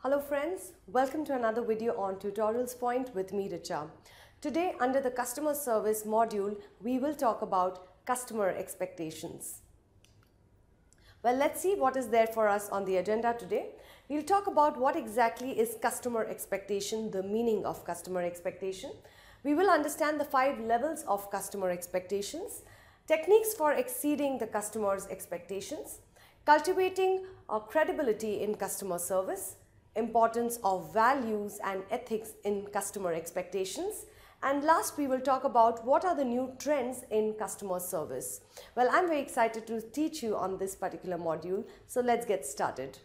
Hello friends, welcome to another video on Tutorials Point with me, Richa. Today, under the customer service module, we will talk about customer expectations. Well, let's see what is there for us on the agenda today. We'll talk about what exactly is customer expectation, the meaning of customer expectation. We will understand the 5 levels of customer expectations, techniques for exceeding the customer's expectations, cultivating credibility in customer service, importance of values and ethics in customer expectations, and last we will talk about what are the new trends in customer service. Well, I'm very excited to teach you on this particular module, so let's get started.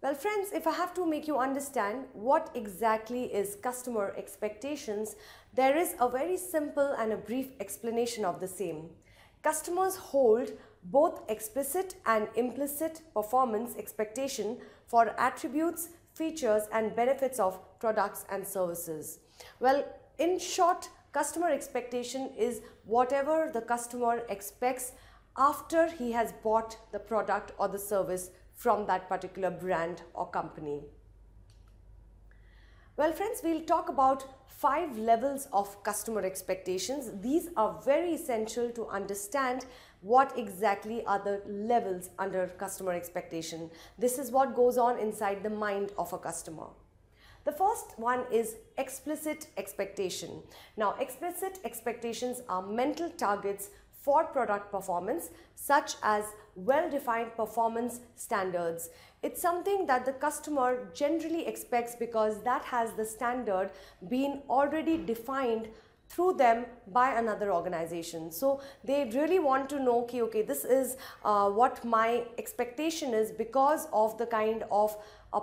Well friends, if I have to make you understand what exactly is customer expectations, there is a very simple and a brief explanation of the same. Customers hold both explicit and implicit performance expectation for attributes, features and benefits of products and services. Well, in short, customer expectation is whatever the customer expects after he has bought the product or the service from that particular brand or company. Well friends, we'll talk about 5 levels of customer expectations. These are very essential to understand what exactly are the levels under customer expectation. This is what goes on inside the mind of a customer. The first one is explicit expectation. Now, explicit expectations are mental targets for product performance, such as well-defined performance standards. It's something that the customer generally expects because that has the standard been already defined through them by another organization. So they really want to know, okay, this is what my expectation is because of the kind of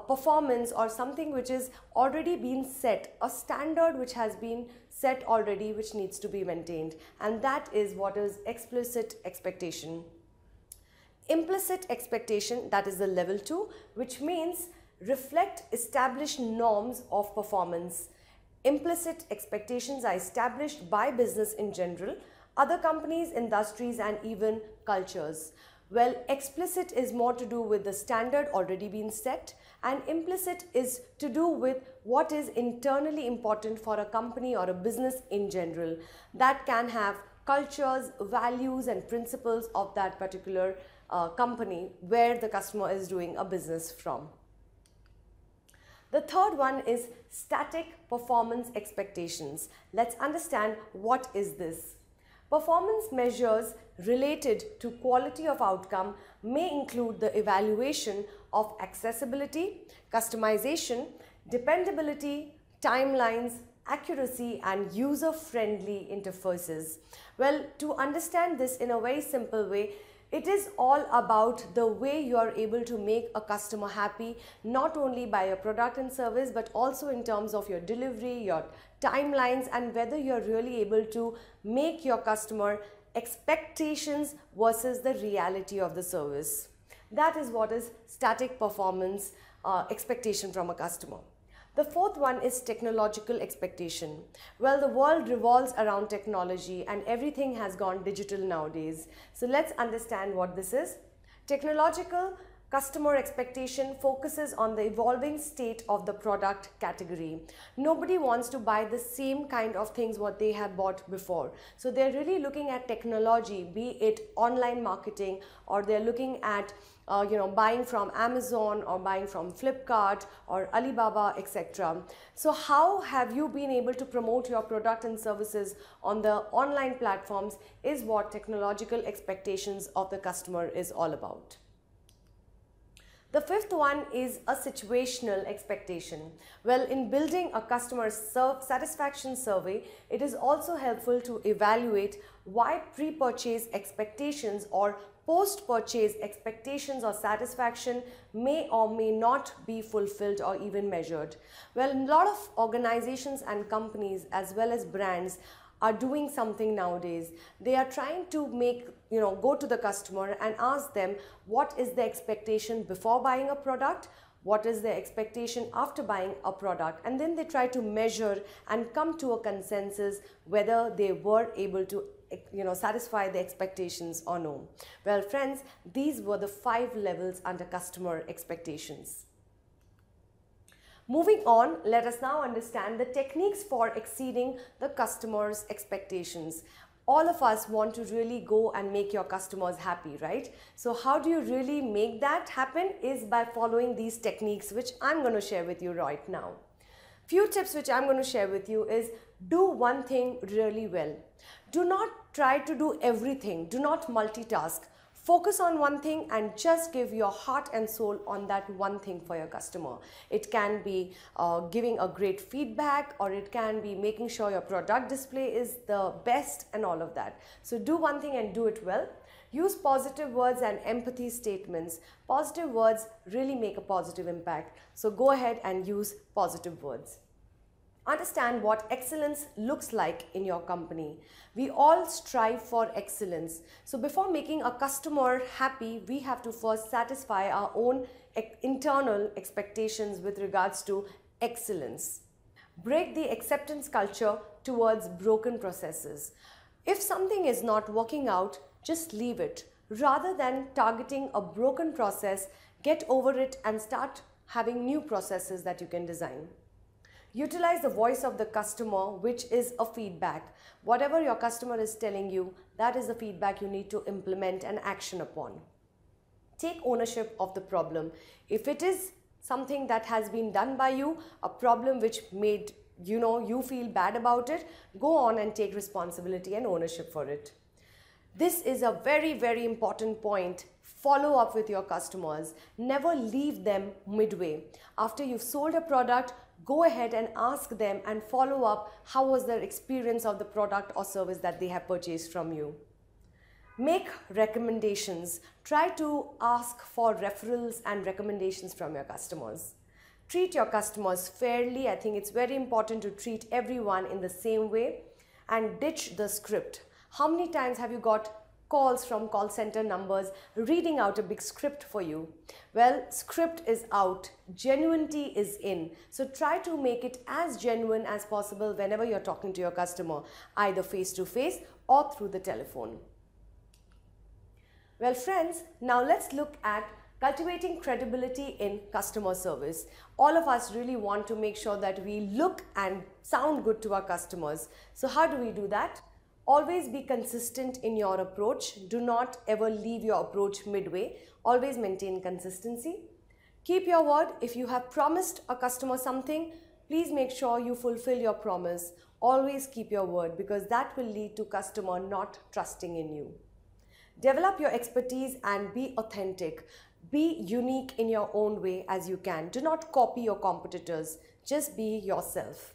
performance or something which is already been set, a standard which has been set already which needs to be maintained, and that is what is explicit expectation. Implicit expectation, that is the level 2, which means reflect established norms of performance. Implicit expectations are established by business in general, other companies, industries and even cultures. Well, explicit is more to do with the standard already been set, and implicit is to do with what is internally important for a company or a business in general. That can have cultures, values and principles of that particular company where the customer is doing a business from. The third one is static performance expectations. Let's understand what is this. Performance measures related to quality of outcome may include the evaluation of accessibility, customization, dependability, timelines, accuracy and user-friendly interfaces. Well, to understand this in a very simple way, it is all about the way you are able to make a customer happy, not only by your product and service, but also in terms of your delivery, your timelines, and whether you're really able to make your customer expectations versus the reality of the service. That is what is static performance expectation from a customer. The fourth one is technological expectation. Well, the world revolves around technology and everything has gone digital nowadays. So let's understand what this is. Technological customer expectation focuses on the evolving state of the product category. Nobody wants to buy the same kind of things what they have bought before. So they're really looking at technology, be it online marketing, or they're looking at buying from Amazon or buying from Flipkart or Alibaba, etc. So how have you been able to promote your product and services on the online platforms is what technological expectations of the customer is all about. The fifth one is a situational expectation. Well, in building a customer satisfaction survey, it is also helpful to evaluate why pre-purchase expectations or post-purchase expectations or satisfaction may or may not be fulfilled or even measured. Well, a lot of organizations and companies as well as brands are doing something nowadays. They are trying to make go to the customer and ask them what is the expectation before buying a product, what is their expectation after buying a product, and then they try to measure and come to a consensus whether they were able to satisfy the expectations or no. Well friends, these were the 5 levels under customer expectations. Moving on, let us now understand the techniques for exceeding the customer's expectations. All of us want to really go and make your customers happy, right? So how do you really make that happen is by following these techniques, which I'm going to share with you right now. Few tips which I'm going to share with you is do one thing really well. Do not try to do everything. Do not multitask. Focus on one thing and just give your heart and soul on that one thing for your customer. It can be giving a great feedback, or it can be making sure your product display is the best and all of that. So do one thing and do it well. Use positive words and empathy statements. Positive words really make a positive impact. So go ahead and use positive words. Understand what excellence looks like in your company. We all strive for excellence. So before making a customer happy, we have to first satisfy our own internal expectations with regards to excellence. Break the acceptance culture towards broken processes. If something is not working out, just leave it. Rather than targeting a broken process, get over it and start having new processes that you can design. Utilize the voice of the customer, which is a feedback. Whatever your customer is telling you, that is the feedback you need to implement and action upon. Take ownership of the problem. If it is something that has been done by you, a problem which made you feel bad about it, go on and take responsibility and ownership for it. This is a very, very important point. Follow up with your customers. Never leave them midway. After you've sold a product, go ahead and ask them and follow up how was their experience of the product or service that they have purchased from you. Make recommendations. Try to ask for referrals and recommendations from your customers. Treat your customers fairly. I think it's very important to treat everyone in the same way, and ditch the script. How many times have you got calls from call center numbers reading out a big script for you? Well, script is out, genuinity is in. So try to make it as genuine as possible whenever you're talking to your customer, either face to face or through the telephone. Well friends, now let's look at cultivating credibility in customer service. All of us really want to make sure that we look and sound good to our customers. So how do we do that? Always be consistent in your approach. Do not ever leave your approach midway. Always maintain consistency. Keep your word. If you have promised a customer something, please make sure you fulfill your promise. Always keep your word, because that will lead to customer not trusting in you. Develop your expertise and be authentic. Be unique in your own way as you can. Do not copy your competitors. Just be yourself.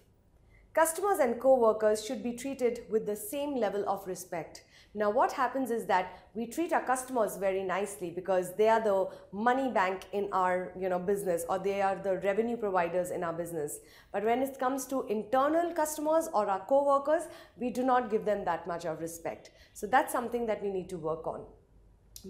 Customers and co-workers should be treated with the same level of respect. Now what happens is that we treat our customers very nicely because they are the money bank in our business, or they are the revenue providers in our business. But when it comes to internal customers or our co-workers, we do not give them that much of respect. So that's something that we need to work on.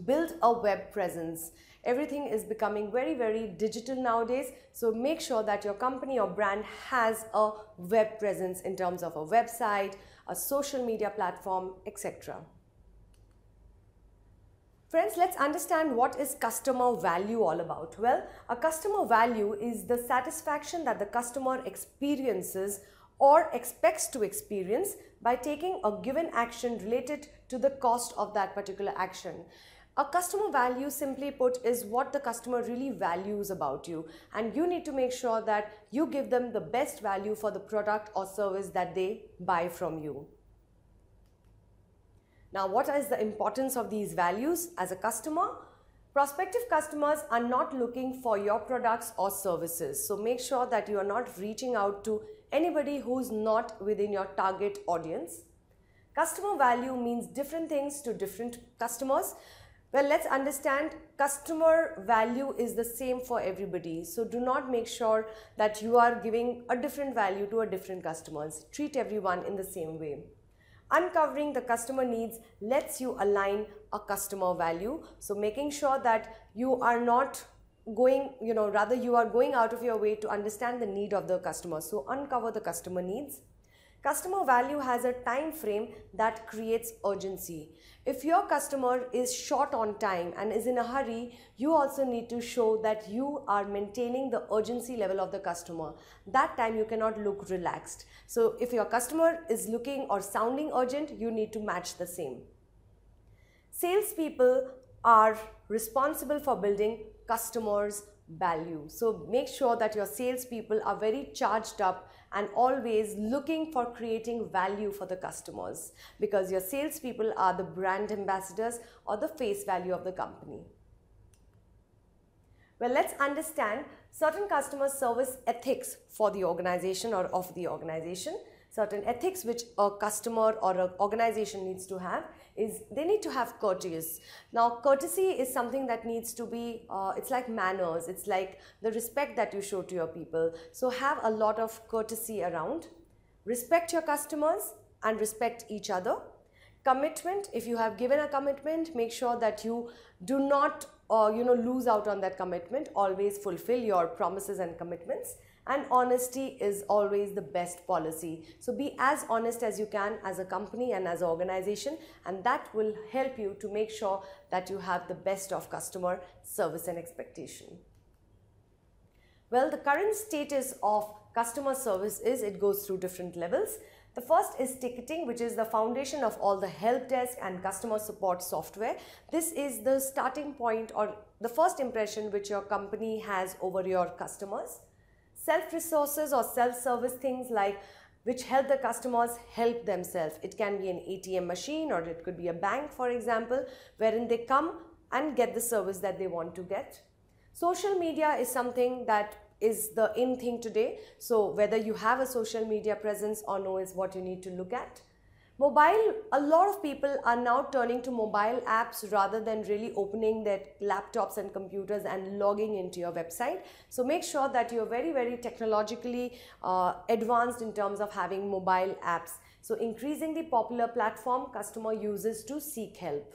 Build a web presence. Everything is becoming very, very digital nowadays. So make sure that your company or brand has a web presence in terms of a website, a social media platform, etc. Friends, let's understand what is customer value all about. Well, a customer value is the satisfaction that the customer experiences or expects to experience by taking a given action related to the cost of that particular action. A customer value, simply put, is what the customer really values about you, and you need to make sure that you give them the best value for the product or service that they buy from you. Now, what is the importance of these values as a customer? Prospective customers are not looking for your products or services, so make sure that you are not reaching out to anybody who's not within your target audience. Customer value means different things to different customers. Well, let's understand customer value is the same for everybody. So do not make sure that you are giving a different value to a different customers. Treat everyone in the same way. Uncovering the customer needs lets you align a customer value. So making sure that you are not going, rather you are going out of your way to understand the need of the customer. So uncover the customer needs. Customer value has a time frame that creates urgency. If your customer is short on time and is in a hurry, you also need to show that you are maintaining the urgency level of the customer. That time you cannot look relaxed. So if your customer is looking or sounding urgent, you need to match the same. Salespeople are responsible for building customers' value. So make sure that your salespeople are very charged up and always looking for creating value for the customers, because your salespeople are the brand ambassadors or the face value of the company. Well, let's understand certain customer service ethics for the organization or of the organization. Certain ethics which a customer or an organization needs to have is they need to have courteous. Now, courtesy is something that needs to be, it's like manners, it's like the respect that you show to your people. So have a lot of courtesy around. Respect your customers and respect each other. Commitment, if you have given a commitment, make sure that you do not lose out on that commitment. Always fulfill your promises and commitments. And honesty is always the best policy. So be as honest as you can as a company and as an organization, and that will help you to make sure that you have the best of customer service and expectation. Well, the current status of customer service is it goes through different levels. The first is ticketing, which is the foundation of all the help desk and customer support software. This is the starting point or the first impression which your company has over your customers. Self-resources or self-service things like which help the customers help themselves. It can be an ATM machine or it could be a bank, for example, wherein they come and get the service that they want to get. Social media is something that is the in thing today. So whether you have a social media presence or no is what you need to look at. Mobile, a lot of people are now turning to mobile apps rather than really opening their laptops and computers and logging into your website. So make sure that you're very, very technologically advanced in terms of having mobile apps. So increasing the popular platform customer uses to seek help.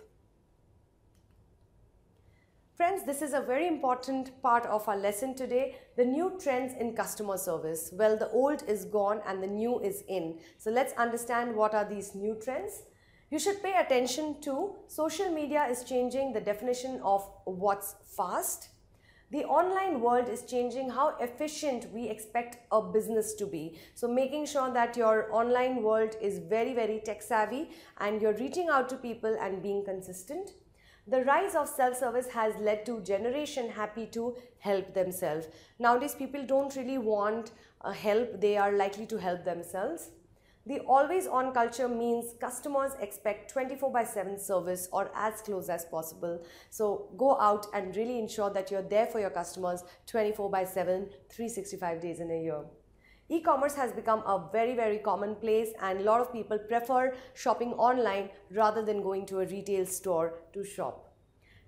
Friends, this is a very important part of our lesson today, the new trends in customer service. Well, the old is gone and the new is in. So let's understand what are these new trends. You should pay attention to social media is changing the definition of what's fast. The online world is changing how efficient we expect a business to be. So making sure that your online world is very, very tech savvy and you're reaching out to people and being consistent. The rise of self-service has led to generation happy to help themselves. Nowadays, people don't really want help, they are likely to help themselves. The always-on culture means customers expect 24/7 service or as close as possible. So go out and really ensure that you're there for your customers 24/7, 365 days in a year. E-commerce has become a very, very commonplace and a lot of people prefer shopping online rather than going to a retail store to shop.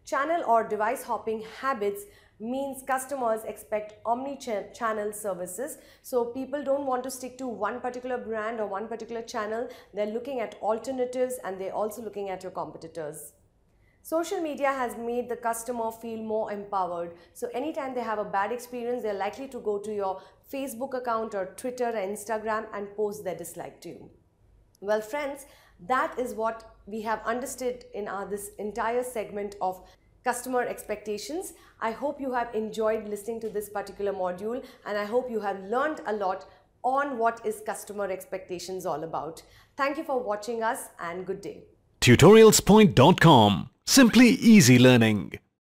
Channel or device hopping habits means customers expect omni-channel services. So people don't want to stick to one particular brand or one particular channel. They're looking at alternatives and they're also looking at your competitors. Social media has made the customer feel more empowered. So anytime they have a bad experience, they're likely to go to your Facebook account or Twitter or Instagram and post their dislike to you. Well, friends, that is what we have understood in this entire segment of customer expectations. I hope you have enjoyed listening to this particular module and I hope you have learned a lot on what is customer expectations all about. Thank you for watching us and good day. Tutorialspoint.com. Simply easy learning.